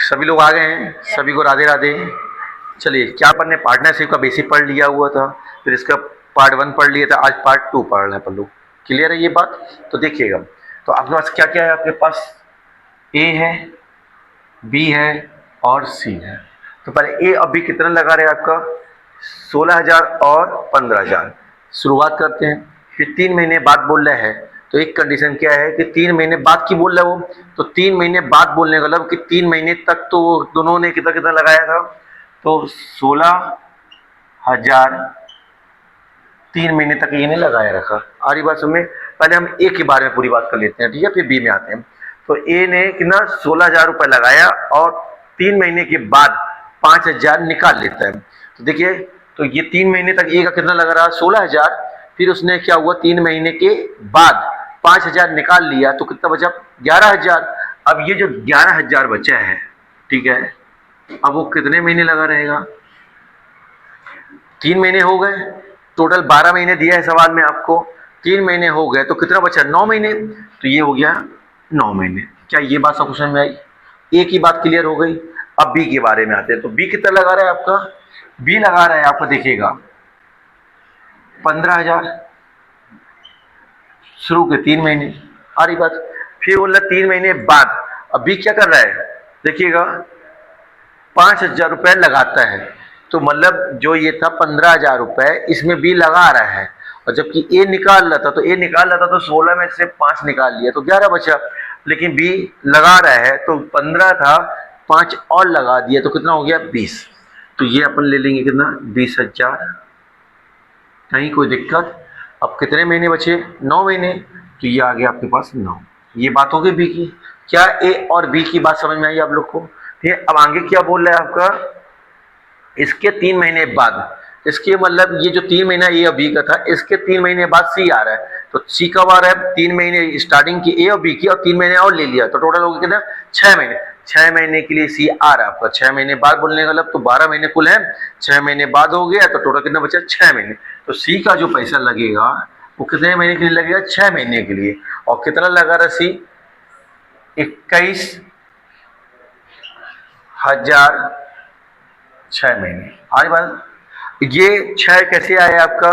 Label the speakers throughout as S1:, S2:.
S1: सभी लोग आ गए हैं, सभी को राधे राधे। चलिए, क्या अपन ने पार्टनरशिप का बेसिक पढ़ लिया हुआ था, फिर इसका पार्ट 1 पढ़ लिया था, आज पार्ट 2 पढ़ रहे हैं अपन लोग। क्लियर है ये बात? तो देखिएगा, तो आपके पास क्या क्या है, आपके पास ए है, बी है और सी है। तो पहले ए और बी कितना लगा रहे हैं आपका 16,000 और 15,000। शुरुआत करते हैं। फिर 3 महीने बाद बोल रहे हैं, तो एक कंडीशन क्या है कि 3 महीने बाद की बोल रहे हो, तो 3 महीने बाद बोलने का मतलब कि 3 महीने तक तो दोनों ने कितना कितना लगाया था, तो 16,000 3 महीने तक ये नहीं लगाया रखा। आ रही बात समझ? पहले हम ए के बारे में पूरी बात कर लेते हैं, ठीक है, फिर बी में आते हैं। तो ए ने कितना 16,000 रुपये लगाया और 3 महीने के बाद 5,000 निकाल लेता है। तो देखिए, तो ये 3 महीने तक ए का कितना लगा रहा 16,000, फिर उसने क्या हुआ 3 महीने के बाद 5,000 निकाल लिया, तो कितना बचा 11,000। अब ये जो 11,000 बचा है, ठीक है, अब वो कितने महीने लगा रहेगा? 3 महीने हो गए, टोटल 12 महीने दिया है सवाल में आपको, 3 महीने हो गए तो कितना बचा 9 महीने, तो ये हो गया 9 महीने। क्या ये बात सब क्वेश्चन में आई? ए की बात क्लियर हो गई। अब बी के बारे में आते हैं। तो बी कितना लगा रहा है आपका? बी लगा रहा है आपका, देखिएगा 15,000 शुरू के 3 महीने। आ रही बात? फिर बोल रहा 3 महीने बाद। अब बी क्या कर रहा है, देखिएगा 5,000 रुपये लगाता है। तो मतलब जो ये था 15,000 रुपये, इसमें बी लगा रहा है, और जबकि ए निकाल रहा था, तो ए निकाल रहा था तो 16 में से 5 निकाल लिया तो 11 बचा। लेकिन बी लगा रहा है, तो 15 था, 5 और लगा दिया, तो कितना हो गया 20। तो ये अपन ले लेंगे कितना 20,000। कहीं कोई दिक्कत? अब कितने महीने बचे 9 महीने, तो ये आ गया आपके पास 9। ये बात होगी बी की। क्या ए और बी की बात समझ में आई आप लोग को? ठीक है। अब आगे क्या बोल रहा है आपका, इसके 3 महीने बाद, इसके मतलब ये जो 3 महीना ए और बी का था, इसके 3 महीने बाद सी आ रहा है। तो सी कब आ रहा है? 3 महीने स्टार्टिंग की ए और बी की, और 3 महीने और ले लिया, तो टोटल हो गया कितना 6 महीने। 6 महीने के लिए सी आ रहा है आपका। 6 महीने बाद बोलने का मतलब तो 12 महीने कुल है, 6 महीने बाद हो गया, तो टोटल कितना बचा 6 महीने। तो सी का जो पैसा लगेगा वो कितने महीने के लिए लगेगा 6 महीने के लिए। और कितना लगा रहा सी 21,000 6 महीने। आज बात ये 6 कैसे आया आपका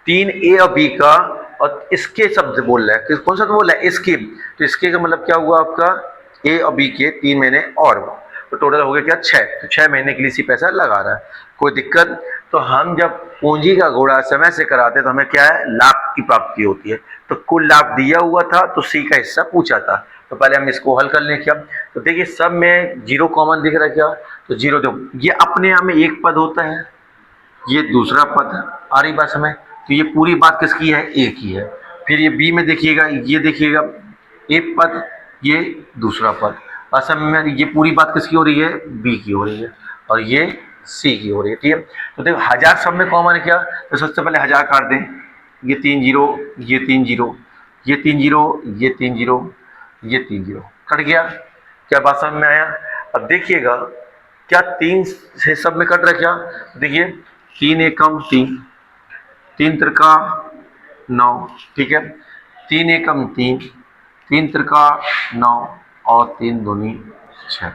S1: 3 ए और बी का, और इसके शब्द बोल रहा है, कौन सा तो बोल रहा है इसके। तो इसके का मतलब क्या हुआ आपका ए और बी के 3 महीने और, तो टोटल हो गया क्या 6। तो 6 महीने के लिए इसी पैसा लगा रहा है। कोई दिक्कत? तो हम जब पूंजी का घोड़ा समय से कराते तो हमें क्या है लाभ की प्राप्ति होती है। तो कुल लाभ दिया हुआ था, तो सी का हिस्सा पूछा था। तो पहले हम इसको हल कर लें। क्या? तो देखिए सब में 0 कॉमन दिख रहा है क्या? तो 0 दो, ये अपने आप में एक पद होता है, ये दूसरा पद। आ रही बात समझ? तो ये पूरी बात किसकी है? ए की है। फिर ये बी में देखिएगा, ये देखिएगा एक पद, ये दूसरा पद। असल में ये पूरी बात किसकी हो रही है? बी की हो रही है, और ये सी की हो रही है। ठीक है। तो देखो 1000 सब में कॉमन है क्या? तो सबसे पहले 1000 काट दें। ये 3 0, ये 3 0, ये 3 0, ये 3 0, ये 3 0 कट गया। क्या बात समझ में आया? अब देखिएगा क्या 3 से सब में कट रहा है क्या? देखिए 3 एकम 3, 3 त्रिका 9, ठीक है, 3 एकम 3, 3 त्रिका 9, और 3 दूनी 6।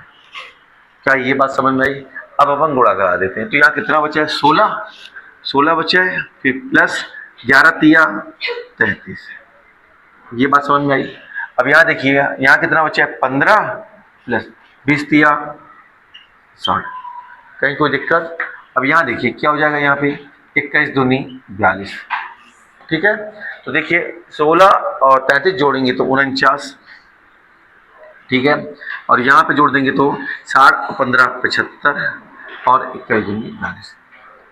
S1: क्या ये बात समझ में आई? अब अपन गुणा करा देते हैं। तो यहाँ कितना बचा है 16 बचा है, फिर प्लस 11 तिया 33। ये बात समझ में आई? अब यहाँ देखिएगा, यहाँ कितना बचा है 15 प्लस 20 तिया 60। कहीं कोई दिक्कत? अब यहाँ देखिए क्या हो जाएगा, यहाँ पे 21 दूनी 42। ठीक है। तो देखिए 16 और 33 जोड़ेंगे तो 49, ठीक है, और यहाँ पे जोड़ देंगे तो 60 15 75, और 21 दूनी 42।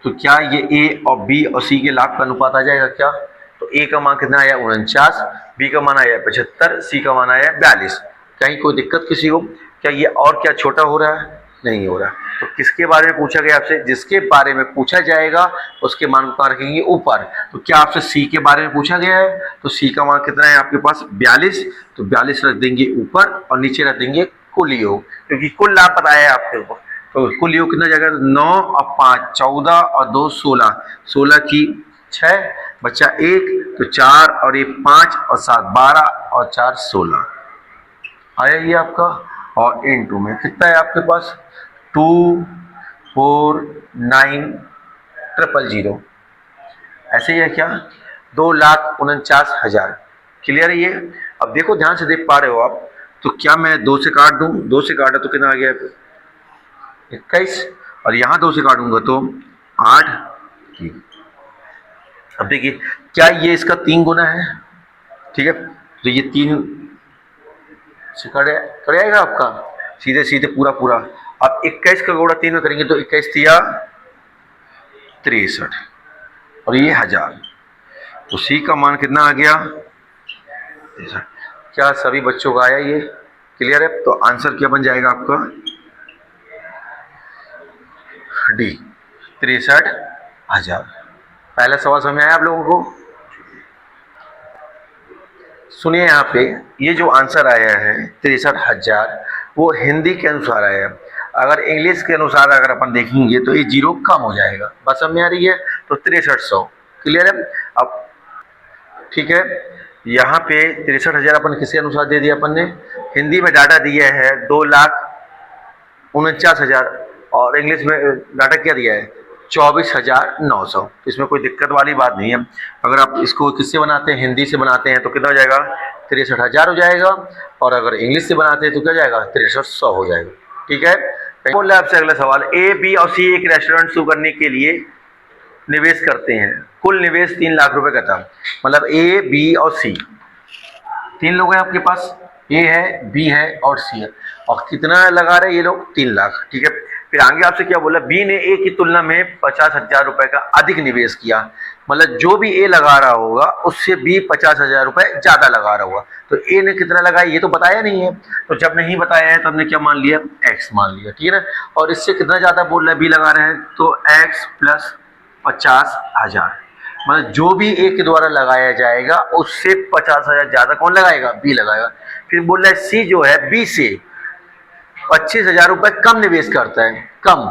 S1: तो क्या ये ए और बी और सी के लाभ का अनुपात आ जाएगा क्या? तो ए का मान कितना आया 49, बी का मान आया 75, सी का मान आया 42। कहीं कोई दिक्कत किसी को? क्या ये और क्या छोटा हो रहा है? नहीं हो रहा। तो किसके बारे में पूछा गया आपसे? जिसके बारे में पूछा जाएगा उसके मान को रखेंगे ऊपर। तो क्या आपसे सी के बारे में पूछा गया है? तो सी का मान कितना है आपके पास 42, तो 42 रख देंगे ऊपर, और नीचे रख देंगे कुल योग, क्योंकि कुल लाभ बताया है आपके ऊपर। तो कुल योग कितना जाएगा 9 और 5 14 और 2 16, 16 की 6 बचा 1, तो 4 और 1 5 और 7 12 और 4 16 आया ये आपका। और इनटू में कितना है आपके पास 249,000 ऐसे ही है क्या 2,49,000 क्लियर है ये। अब देखो ध्यान से देख पा रहे हो आप, तो क्या मैं 2 से काट दूं, 2 से काटा तो कितना आ गया 21 और यहाँ 2 से काटूंगा तो 8। अब देखिए क्या ये इसका 3 गुना है, ठीक है, तो ये 3 से कट जाएगा आपका सीधे सीधे पूरा पूरा। अब 21 का गुणा 3 में करेंगे तो 21 तिया 63 और ये 1000, तो सी का मान कितना आ गया 63। क्या सभी बच्चों का आया ये क्लियर है? तो आंसर क्या बन जाएगा आपका डी 63,000। पहला सवाल समझ में आया आप लोगों को? सुनिए यहाँ पे ये जो आंसर आया है 63,000 वो हिंदी के अनुसार आया है। अगर इंग्लिश के अनुसार अगर अपन देखेंगे तो ये जीरो कम हो जाएगा, बस समझ में आ रही है? तो 6300 क्लियर है। अब ठीक है, यहाँ पे 63,000 अपन किसके अनुसार दे दिया अपन ने, हिंदी में डाटा दिया है 2,49,000 और इंग्लिश में डाटा क्या दिया है 24,900। इसमें कोई दिक्कत वाली बात नहीं है। अगर आप इसको किससे बनाते हैं, हिंदी से बनाते हैं तो कितना हो जाएगा 63,000 हो जाएगा, और अगर इंग्लिश से बनाते हैं तो क्या जाएगा 6300 हो जाएगा। ठीक है, बोल रहे आपसे अगला सवाल, ए बी और सी एक रेस्टोरेंट शुरू करने के लिए निवेश करते हैं, कुल निवेश 3 लाख रुपए का था। मतलब ए बी और सी 3 लोग हैं आपके पास, ए है बी है और सी है, और कितना लगा रहे हैं ये लोग 3 लाख। ठीक है, फिर आगे आपसे क्या बोला, बी ने ए की तुलना में 50,000 रुपए का अधिक निवेश किया। मतलब जो भी ए लगा रहा होगा उससे बी 50,000 रुपए ज्यादा लगा रहा होगा। तो ए ने कितना लगाया ये तो बताया नहीं है, तो जब नहीं बताया है तो हमने क्या मान लिया एक्स मान लिया। ठीक है ना, और इससे कितना ज्यादा बोल रहा है बी लगा रहे हैं तो एक्स प्लस 50,000। मतलब जो भी ए के द्वारा लगाया जाएगा उससे 50,000 ज्यादा कौन लगाएगा बी लगाएगा। फिर बोल रहा है सी जो है बी से 25,000 रुपए कम निवेश करता है, कम,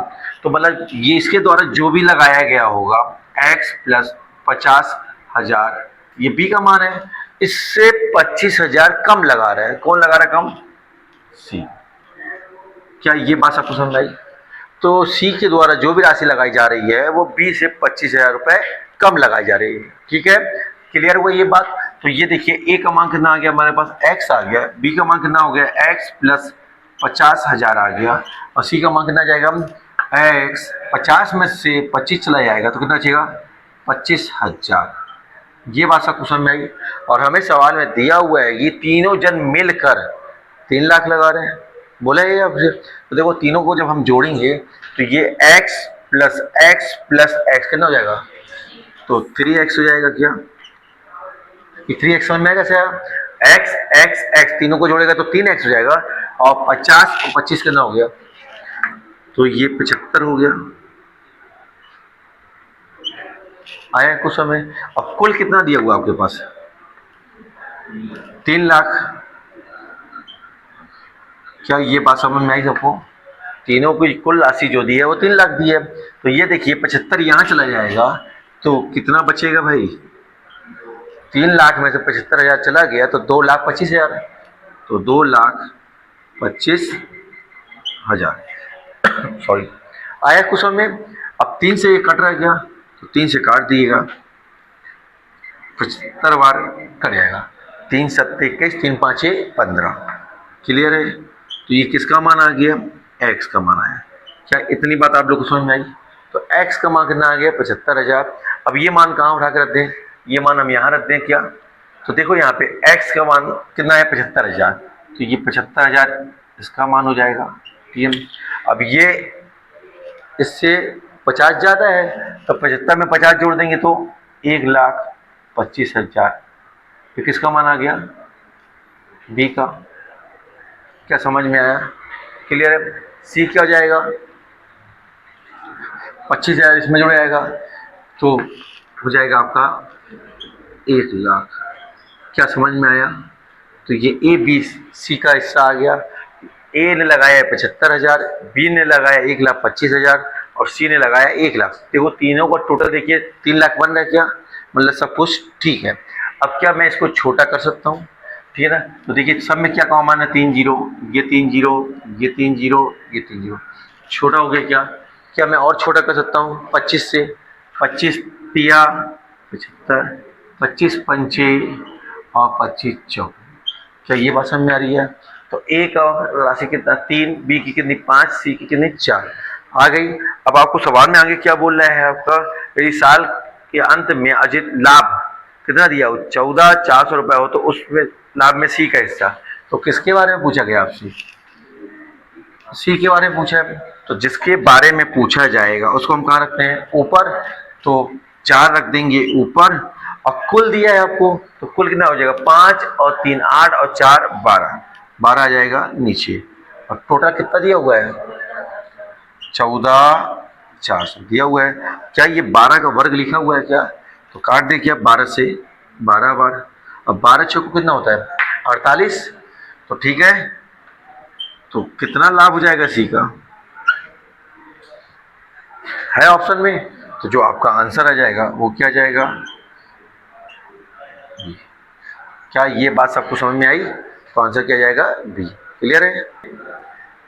S1: तो मतलब ये इसके द्वारा जो भी लगाया गया होगा x प्लस 50,000 ये बी का मान है, इससे 25,000 कम लगा रहा है। कौन लगा रहा है कम? सी। क्या ये बात आपको समझ आई? तो सी के द्वारा जो भी राशि लगाई जा रही है वो बी से 25,000 रुपए कम लगाई जा रही है। ठीक है, क्लियर हुआ ये बात? तो ये देखिए ए का मान कितना आ गया हमारे पास x आ गया, बी का मान कितना हो गया x प्लस 50,000 आ गया, और सी का मान कितना जाएगा x 50 में से 25 चला जाएगा तो कितना चाहिए 25,000। ये बात सबको समझ में आई? और हमें सवाल में दिया हुआ है ये तीनों जन मिलकर 3 लाख लगा रहे हैं, बोला है आपसे। तो देखो तीनों को जब हम जोड़ेंगे तो ये x प्लस x कितना हो जाएगा तो 3x हो जाएगा। क्या ये 3x समझ में आएगा? x तीनों को जोड़ेगा तो 3x हो जाएगा, और 50 और 25 कितना हो गया तो ये 75 हो गया। आया कुछ समय? अब कुल कितना दिया हुआ आपके पास 3 लाख। क्या ये बात समझ में आई सबको? तीनों की कुल राशि जो दी है वो 3 लाख दी है। तो ये देखिए 75 यहाँ चला जाएगा तो कितना बचेगा भाई, 3 लाख में से 75,000 चला गया तो 2,25,000, तो 2,25,000 सॉरी। आया कुछ में? अब 3 से ये कट रहा गया तो 3 से काट दिएगा, 75 बार कट जाएगा, 3 7 21, 3 5 15। क्लियर है? तो ये किसका मान आ गया x का मान आया। क्या इतनी बात आप लोग को समझ में आई? तो x का मान कितना आ गया 75,000। अब ये मान कहाँ उठा के रख दें, ये मान हम यहाँ रख दें क्या? तो देखो यहाँ पे x का मान कितना है 75,000, तो ये 75,000 इसका मान हो जाएगा pm। अब ये इससे 50 ज़्यादा है तो 75 में 50 जोड़ देंगे तो 1,25,000। ये किसका मान आ गया b का। क्या समझ में आया? क्लियर है? सी क्या हो जाएगा 25,000 इसमें जुड़ जाएगा तो हो जाएगा आपका 1 लाख। क्या समझ में आया? तो ये ए बी सी का हिस्सा आ गया। ए ने लगाया 75,000, बी ने लगाया 1,25,000 और सी ने लगाया 1 लाख। देखो तीनों का टोटल देखिए 3 लाख बन रहा है। क्या मतलब सब कुछ ठीक है। अब क्या मैं इसको छोटा कर सकता हूँ? ठीक है ना। तो देखिए सब में क्या कॉमन है, 3 जीरो, ये 3 जीरो, ये 3 जीरो, ये 3 जीरो। छोटा हो गया क्या, क्या मैं और छोटा कर सकता हूँ 25 से, 25 तिया 75, 25 पंचे और 25 चौक। क्या ये बात समझ में आ रही है। तो ए का राशि कितना 3, बी की कितनी 5, सी की कितनी 4 आ गई। अब आपको सवाल में आगे क्या बोल रहा है आपका, यदि साल के अंत में अर्जित लाभ कितना दिया हो, 14,400 रुपये हो, तो उसमें लाभ में सी का हिस्सा। तो किसके बारे में पूछा गया आपसे, सी के बारे में पूछा है। तो जिसके बारे में पूछा जाएगा उसको हम कहाँ रखते हैं, ऊपर। तो 4 रख देंगे ऊपर, और कुल दिया है आपको, तो कुल कितना हो जाएगा 5 और 3 8 और 4 12, 12 आ जाएगा नीचे। और टोटल कितना दिया हुआ है 14,400 दिया हुआ है। क्या ये 12 का वर्ग लिखा हुआ है क्या, तो काट दे क्या 12 से 12 बार, अब 12 छक्कों कितना होता है 48। तो ठीक है, तो कितना लाभ हो जाएगा सी का, है ऑप्शन में। तो जो आपका आंसर आ जाएगा वो क्या जाएगा, बी। क्या ये बात सबको समझ में आई, तो आंसर क्या जाएगा बी। क्लियर है।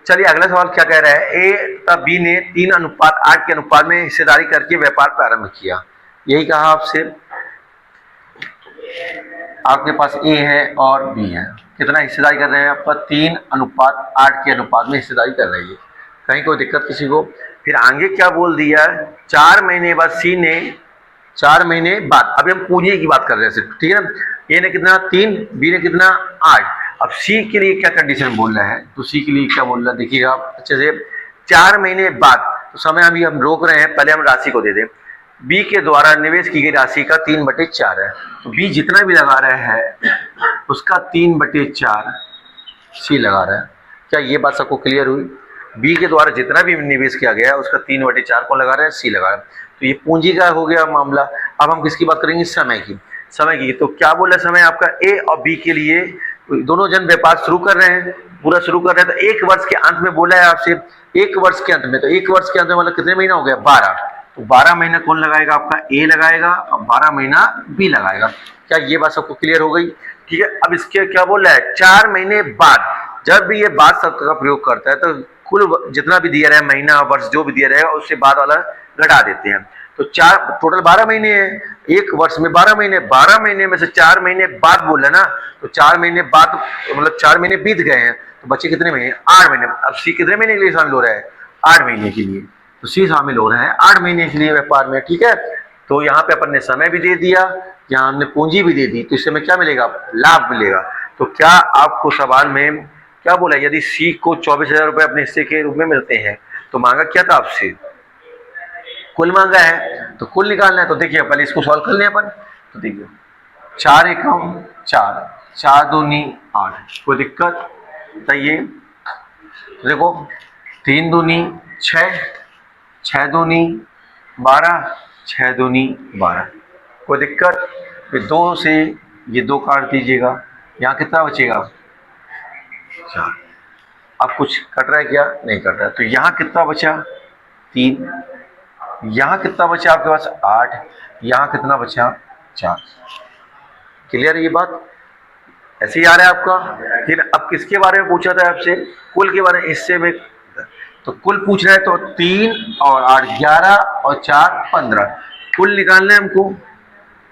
S1: चलिए अगला सवाल क्या कह रहा है, ए तथा बी ने 3:8 के अनुपात में हिस्सेदारी करके व्यापार प्रारंभ किया। यही कहा आपसे, आपके पास ए है और बी है, कितना हिस्सेदारी कर रहे हैं आपका 3:8 के अनुपात में हिस्सेदारी कर रही है। कहीं कोई दिक्कत किसी को। फिर आगे क्या बोल दिया, 4 महीने बाद सी ने, 4 महीने बाद, अभी हम पूंजी की बात कर रहे हैं सिर्फ, ठीक है ना। ए ने कितना 3, बी ने कितना 8। अब सी के लिए क्या कंडीशन बोल रहा है, तो सी के लिए क्या बोल रहा है देखिएगा आप अच्छे से। 4 महीने बाद, तो समय अभी हम रोक रहे हैं, पहले हम राशि को दे दें। बी के द्वारा निवेश की गई राशि का 3/4 है, तो बी जितना भी लगा रहा है उसका 3/4 सी लगा रहा है। क्या ये बात सबको क्लियर हुई, बी के द्वारा जितना भी निवेश किया गया है उसका 3/4 को लगा रहा है, सी लगा रहा है। तो ये पूंजी का हो गया मामला। अब हम किसकी बात करेंगे, समय की, समय की। तो क्या बोल रहा है समय आपका, ए और बी के लिए दोनों जन व्यापार शुरू कर रहे हैं, पूरा शुरू कर रहे हैं। तो 1 वर्ष के अंत में बोला है आपसे, 1 वर्ष के अंत में, तो 1 वर्ष के अंत में मतलब कितने महीना हो गया 12। तो 12 महीना कौन लगाएगा आपका, ए लगाएगा, और 12 महीना बी लगाएगा। क्या ये बात सबको क्लियर हो गई, ठीक है। अब इसके क्या बोल रहा है, 4 महीने बाद, जब भी ये बाद शब्द का प्रयोग करता है तो कुल जितना भी दिया रहा है महीना वर्ष जो भी दिया रहेगा उससे बाद वाला घटा देते हैं। तो 4 टोटल 12 महीने है, 1 वर्ष में 12 महीने, 12 महीने में से 4 महीने बाद बोला ना, तो 4 महीने बाद मतलब 4 महीने बीत गए हैं, तो बच्चे कितने महीने 8 महीने। अब सी कितने महीने के लिए शामिल हो रहा है, 8 महीने के लिए। तो सी शामिल हो रहा है 8 महीने के लिए व्यापार में, ठीक है। तो यहाँ पे अपन ने समय भी दे दिया, यहाँ हमने पूंजी भी दे दी, तो इससे में क्या मिलेगा, लाभ मिलेगा। तो क्या आपको सवाल में क्या बोला, यदि सी को 24,000 रुपए अपने हिस्से के रूप में मिलते हैं, तो मांगा क्या था आपसे, कुल मांगा है, तो कुल निकालना है। तो देखिए पहले इसको सॉल्व कर लें अपन। तो देखिए 4 एकम 4, 4 दूनी 8, कोई दिक्कत बताइए। देखो 3 दूनी 6, 6 दूनी 12, 6 दूनी 12, कोई दिक्कत। फिर 2 से ये 2 काट दीजिएगा, यहाँ कितना बचेगा 4। अब कुछ कट रहा है क्या, नहीं कट रहा है। तो यहाँ कितना बचा 3, यहाँ कितना बचा आपके पास 8, यहाँ कितना बचा 4। क्लियर है ये बात, ऐसे ही आ रहा है आपका। फिर अब किसके बारे में पूछा था आपसे, कुल के बारे में, हिस्से में। तो कुल पूछ रहा है, तो 3 और 8 11 और 4 15, कुल निकालना है हमको।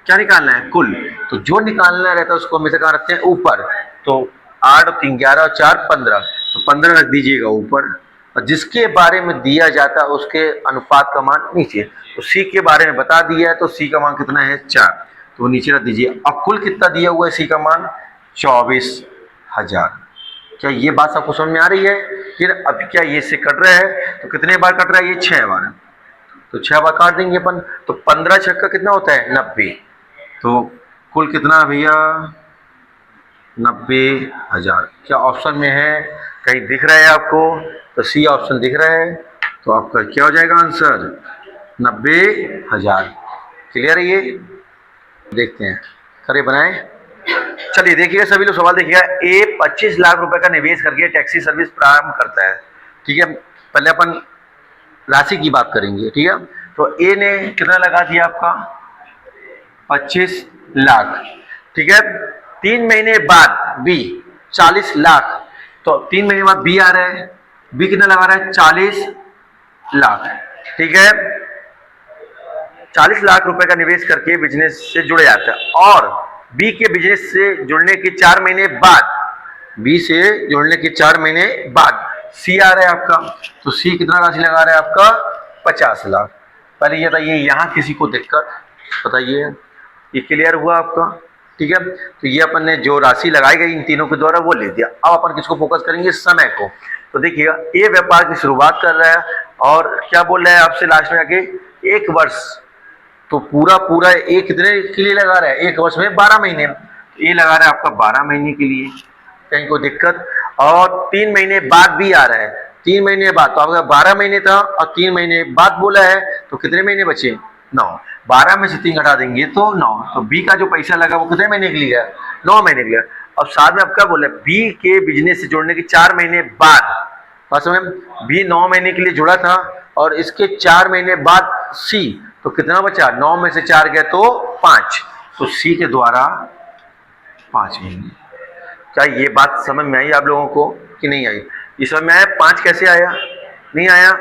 S1: क्या निकालना है, कुल। तो जो निकालना रहता है उसको हमेशा कहाँ रखते हैं, ऊपर। तो 8 और 3 11 और 4 15, तो 15 रख दीजिएगा ऊपर, और जिसके बारे में दिया जाता है उसके अनुपात का मान नीचे। तो सी के बारे में बता दिया है, तो सी का मान कितना है 4, तो वो नीचे रख दीजिए। अब कुल कितना दिया हुआ है सी का मान 24,000। क्या ये बात आपको समझ में आ रही है। फिर अब क्या ये से कट रहा है, तो कितने बार कट रहा है, ये 6 बार, तो 6 बार काट देंगे अपन। तो 15 छक्का कितना होता है 90, तो कुल कितना भैया 90,000। क्या ऑप्शन में है, कहीं दिख रहा है आपको, तो सी ऑप्शन दिख रहा है, तो आपका क्या हो जाएगा आंसर 90,000। क्लियर है ये, देखते हैं करे बनाए। चलिए देखिएगा सभी लोग सवाल देखिएगा। ए 25 लाख रुपए का निवेश करके टैक्सी सर्विस प्रारंभ करता है, ठीक है। पहले अपन राशि की बात करेंगे, ठीक है। तो ए ने कितना लगा दिया आपका 25 लाख, ठीक है। 3 महीने बाद बी 40 लाख, तो 3 महीने बाद बी आ रहा है, बी कितना लगा रहा है 40 लाख, ठीक है। 40 लाख रुपए का निवेश करके बिजनेस से जुड़ जाता है, और बी के बिजनेस से जुड़ने के 4 महीने बाद, बी से जुड़ने के 4 महीने बाद सी आ रहा है आपका, तो सी कितना राशि लगा रहा है आपका 50 लाख। पहले ये बताइए यहाँ किसी को दिक्कत बताइए, ये क्लियर हुआ आपका, ठीक है। तो ये अपन ने जो राशि लगाई गई इन तीनों के द्वारा वो ले दिया। अब अपन किसको फोकस करेंगे, समय को। तो देखिएगा ये व्यापार की शुरुआत कर रहा है और क्या बोल रहा है आपसे लास्ट में आके 1 वर्ष, तो पूरा ये कितने के लिए लगा रहा है, 1 वर्ष में 12 महीने, ये लगा रहा है आपका 12 महीने के लिए, कहीं कोई दिक्कत। और 3 महीने बाद भी आ रहा है, 3 महीने बाद, तो आपका 12 महीने था और 3 महीने बाद बोला है, तो कितने महीने बचे 9, 12 में से 3 घटा देंगे तो 9, तो बी का जो पैसा लगा वो कितने महीने के लिए गया 9 महीने के लिए। अब साथ में अब क्या बोला, बी के बिजनेस से जोड़ने के 4 महीने बाद, वास्तव में बी 9 महीने के लिए जुड़ा था और इसके 4 महीने बाद सी, तो कितना बचा 9 में से 4 गए तो 5, तो सी के द्वारा 5 महीने। क्या ये बात समझ में आई आप लोगों को कि नहीं आई, ये समझ में आया 5 कैसे आया, नहीं आया।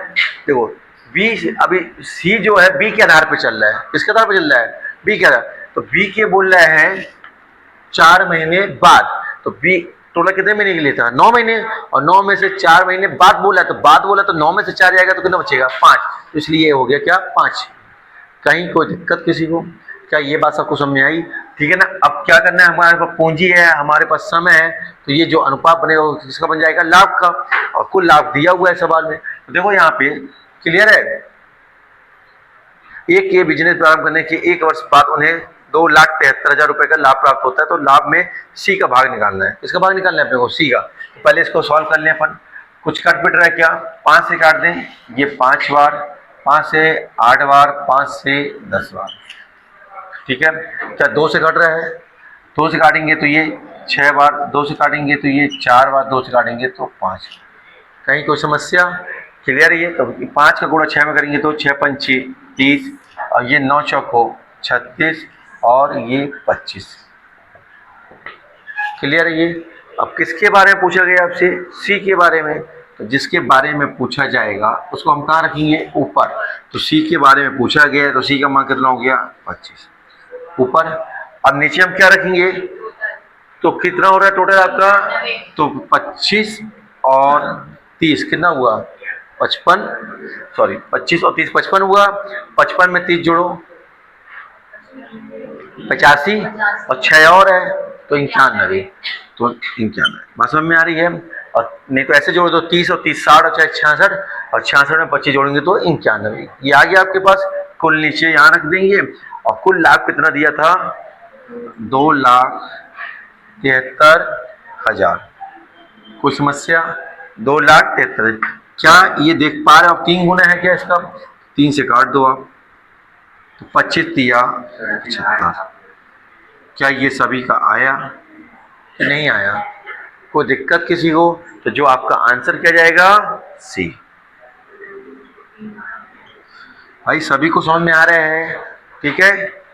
S1: देखो बी अभी सी जो है बी के आधार पे चल रहा है, किसके आधार पे चल रहा है बी के आधार, तो बी के बोल रहे हैं 4 महीने बाद, तो बी टोटल कितने महीने के लिए था 9 महीने, और 9 में से 4 महीने बाद बोला, तो बाद बोला तो 9 में से 4 जाएगा तो कितना बचेगा 5, तो इसलिए ये हो गया क्या 5। कहीं कोई दिक्कत किसी को, क्या ये बात सबको समझ में आई, ठीक है ना। अब क्या करना है, हमारे पास पूंजी है, हमारे पास समय है, तो ये जो अनुपात बनेगा वो किसका बन जाएगा लाभ का, और कुल लाभ दिया हुआ है सवाल में। तो देखो यहाँ पे क्लियर है, एक ये बिजनेस प्रारंभ करने के 1 वर्ष बाद उन्हें 2,73,000 रुपए का लाभ प्राप्त होता है, तो लाभ में सी का भाग निकालना है, किसका भाग निकालना है अपने को सी का। तो पहले इसको सॉल्व कर लें अपन, कुछ कट पिट रहा है क्या, 5 से काट दें, ये 5 बार, 5 से 8 बार, 5 से 10 बार, ठीक है। क्या 2 से कट रहा है, 2 से काटेंगे तो ये 6 बार, 2 से काटेंगे तो ये 4 बार, 2 से काटेंगे तो 5, कहीं कोई समस्या, क्लियर है ये। तो 5 का गुणा 6 में करेंगे तो 6 पंचे 30, और ये 9 चौको 36 और ये 25, क्लियर है ये। अब किसके बारे में पूछा गया आपसे, सी के बारे में, तो जिसके बारे में पूछा जाएगा उसको हम कहाँ रखेंगे ऊपर, तो सी के बारे में पूछा गया तो सी का मान कितना हो गया 25 ऊपर। अब नीचे हम क्या रखेंगे, तो कितना हो रहा है टोटल आपका, तो 25 और 30 कितना हुआ 55, सॉरी 25 और 30 55 हुआ, 55 में 30 जोड़ो 85 और 6 और है तो 91, तो 91 बात समझ में आ रही है। और नहीं तो ऐसे जोड़ दो 30 और 30 60 और 66, और 66 में 25 जोड़ेंगे तो 91, ये आ गया आपके पास। कुल नीचे यहाँ रख देंगे, और कुल लाभ कितना दिया था 2,73,000, कोई समस्या 2,73,000, क्या ये देख पा रहे हो आप 3 गुना है क्या इसका, 3 से काट दो आप, तो 25 दिया 75, क्या ये सभी का आया कि नहीं आया, कोई दिक्कत किसी को, तो जो आपका आंसर क्या जाएगा सी। भाई सभी को समझ में आ रहा है, ठीक है।